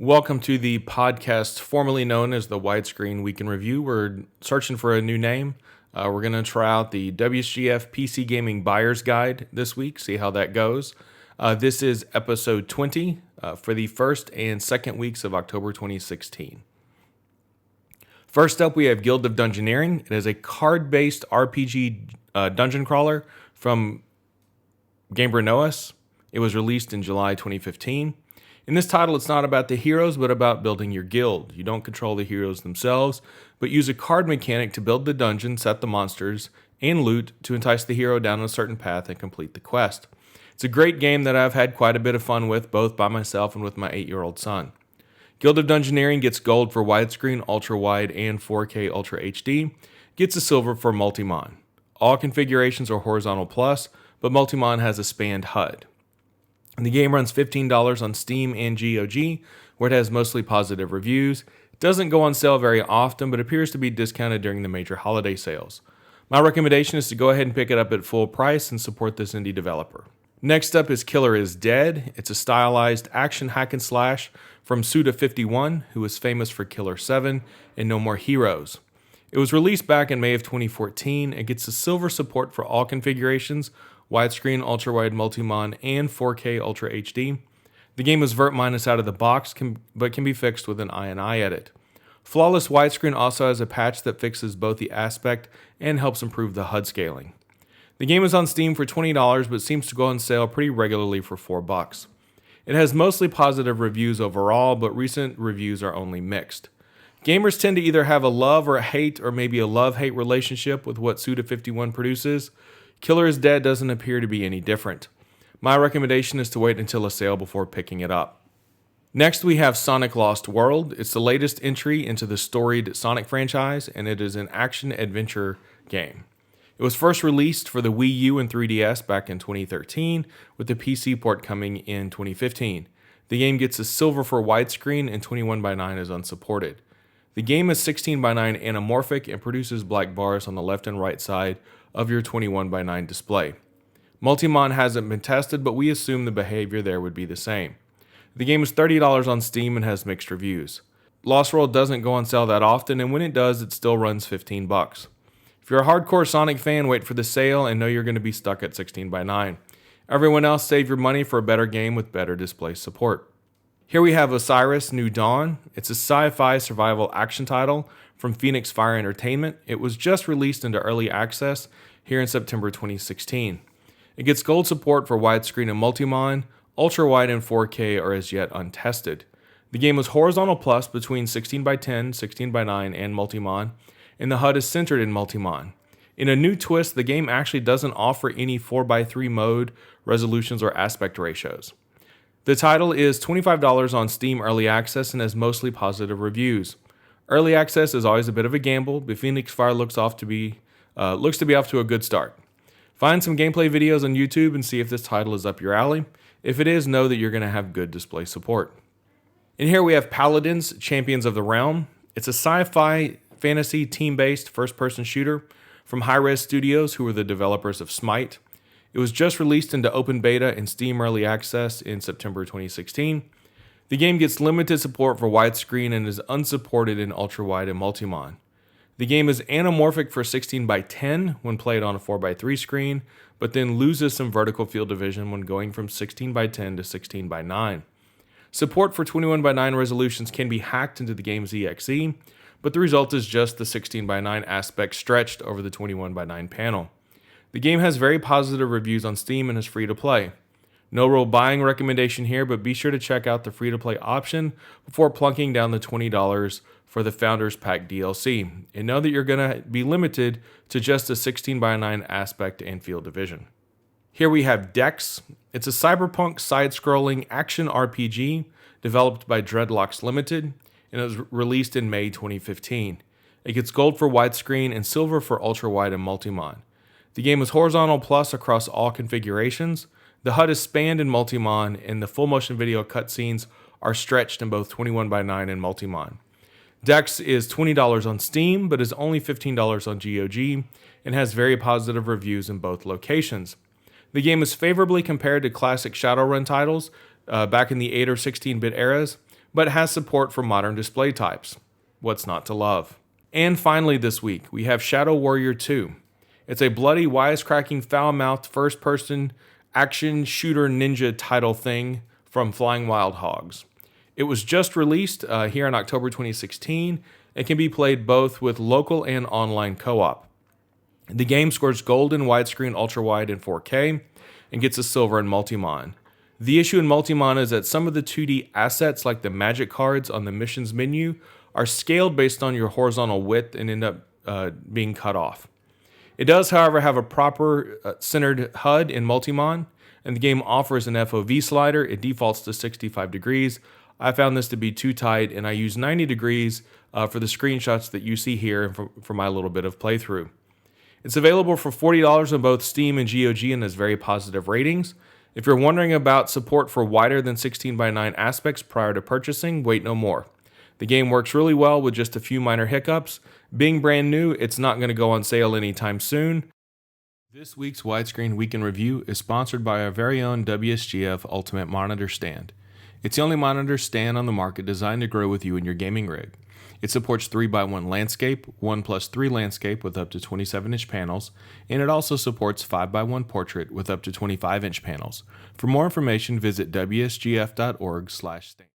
Welcome to the podcast formerly known as the Widescreen Week in Review. We're searching for a new name. We're going to try out the WSGF PC Gaming Buyer's Guide this week, see how that goes. This is episode 20 for the first and second weeks of October 2016. First up, we have Guild of Dungeoneering. It is a card-based RPG dungeon crawler from Gamer Noah's. It was released in July 2015. In this title, it's not about the heroes, but about building your guild. You don't control the heroes themselves, but use a card mechanic to build the dungeon, set the monsters, and loot to entice the hero down a certain path and complete the quest. It's a great game that I've had quite a bit of fun with, both by myself and with my 8-year-old son. Guild of Dungeoneering gets gold for widescreen, ultra-wide, and 4K Ultra HD, gets a silver for multi-mon. All configurations are horizontal plus, but multi-mon has a spanned HUD. The game runs $15 on Steam and GOG, where it has mostly positive reviews. It doesn't go on sale very often, but appears to be discounted during the major holiday sales. My recommendation is to go ahead and pick it up at full price and support this indie developer. Next up is Killer is Dead. It's a stylized action hack and slash from Suda51, who is famous for Killer 7 and No More Heroes. It was released back in May of 2014 and gets a silver support for all configurations, widescreen, ultra-wide, multi-mon, and 4K Ultra HD. The game is vert minus out of the box, but can be fixed with an INI edit. Flawless Widescreen also has a patch that fixes both the aspect and helps improve the HUD scaling. The game is on Steam for $20, but seems to go on sale pretty regularly for $4. It has mostly positive reviews overall, but recent reviews are only mixed. Gamers tend to either have a love or a hate, or maybe a love-hate relationship with what Suda51 produces. Killer is Dead doesn't appear to be any different. My recommendation is to wait until a sale before picking it up. Next, we have Sonic Lost World. It's the latest entry into the storied Sonic franchise, and it is an action-adventure game. It was first released for the Wii U and 3DS back in 2013, with the PC port coming in 2015. The game gets a silver for widescreen, and 21:9 is unsupported. The game is 16:9 anamorphic and produces black bars on the left and right side of your 21:9 display. Multimon hasn't been tested, but we assume the behavior there would be the same. The game is $30 on Steam and has mixed reviews. Lost World doesn't go on sale that often, and when it does, it still runs $15. If you're a hardcore Sonic fan, wait for the sale and know you're going to be stuck at 16:9. Everyone else, save your money for a better game with better display support. Here we have Osiris New Dawn. It's a sci-fi survival action title from Phoenix Fire Entertainment. It was just released into early access here in September 2016. It gets gold support for widescreen and multi-mon. Ultra-wide and 4K are as yet untested. The game was horizontal plus between 16:10, 16:9, and multi-mon, and the HUD is centered in multi-mon. In a new twist, the game actually doesn't offer any 4:3 mode, resolutions, or aspect ratios. The title is $25 on Steam Early Access and has mostly positive reviews. Early access is always a bit of a gamble, but Phoenix Fire looks to be off to a good start. Find some gameplay videos on YouTube and see if this title is up your alley. If it is, know that you're going to have good display support. And here we have Paladins, Champions of the Realm. It's a sci-fi fantasy team-based first-person shooter from Hi-Res Studios, who are the developers of Smite. It was just released into open beta and Steam Early Access in September 2016. The game gets limited support for widescreen and is unsupported in ultra-wide and multi-mon. The game is anamorphic for 16:10 when played on a 4:3 screen, but then loses some vertical field of vision when going from 16:10 to 16:9. Support for 21:9 resolutions can be hacked into the game's exe, but the result is just the 16:9 aspect stretched over the 21:9 panel. The game has very positive reviews on Steam and is free to play. No real buying recommendation here, but be sure to check out the free-to-play option before plunking down the $20 for the Founders Pack DLC, and know that you're going to be limited to just a 16:9 aspect and field of vision. Here we have Dex. It's a cyberpunk side-scrolling action RPG developed by Dreadlocks Limited, and it was released in May 2015. It gets gold for widescreen and silver for ultra-wide and multi-mon. The game is horizontal plus across all configurations. The HUD is spanned in multi-mon, and the full motion video cutscenes are stretched in both 21:9 and multi-mon. Dex is $20 on Steam, but is only $15 on GOG, and has very positive reviews in both locations. The game is favorably compared to classic Shadowrun titles back in the 8 or 16-bit eras, but has support for modern display types. What's not to love? And finally this week, we have Shadow Warrior 2. It's a bloody, wisecracking, foul-mouthed, first-person action shooter ninja title thing from Flying Wild Hogs. It was just released here in October 2016 and can be played both with local and online co-op. The game scores gold in widescreen, ultra-wide, and 4K, and gets a silver in multi-mon. The issue in multi-mon is that some of the 2D assets, like the magic cards on the missions menu, are scaled based on your horizontal width and end up being cut off. It does, however, have a proper centered HUD in multi-mon, and the game offers an FOV slider. It defaults to 65 degrees. I found this to be too tight, and I used 90 degrees for the screenshots that you see here and for my little bit of playthrough. It's available for $40 on both Steam and GOG and has very positive ratings. If you're wondering about support for wider than 16:9 aspects prior to purchasing, wait no more. The game works really well with just a few minor hiccups. Being brand new, it's not going to go on sale anytime soon. This week's Widescreen Week in Review is sponsored by our very own WSGF Ultimate Monitor Stand. It's the only monitor stand on the market designed to grow with you in your gaming rig. It supports 3x1 landscape, 1+3 landscape with up to 27-inch panels, and it also supports 5x1 portrait with up to 25-inch panels. For more information, visit wsgf.org/stand.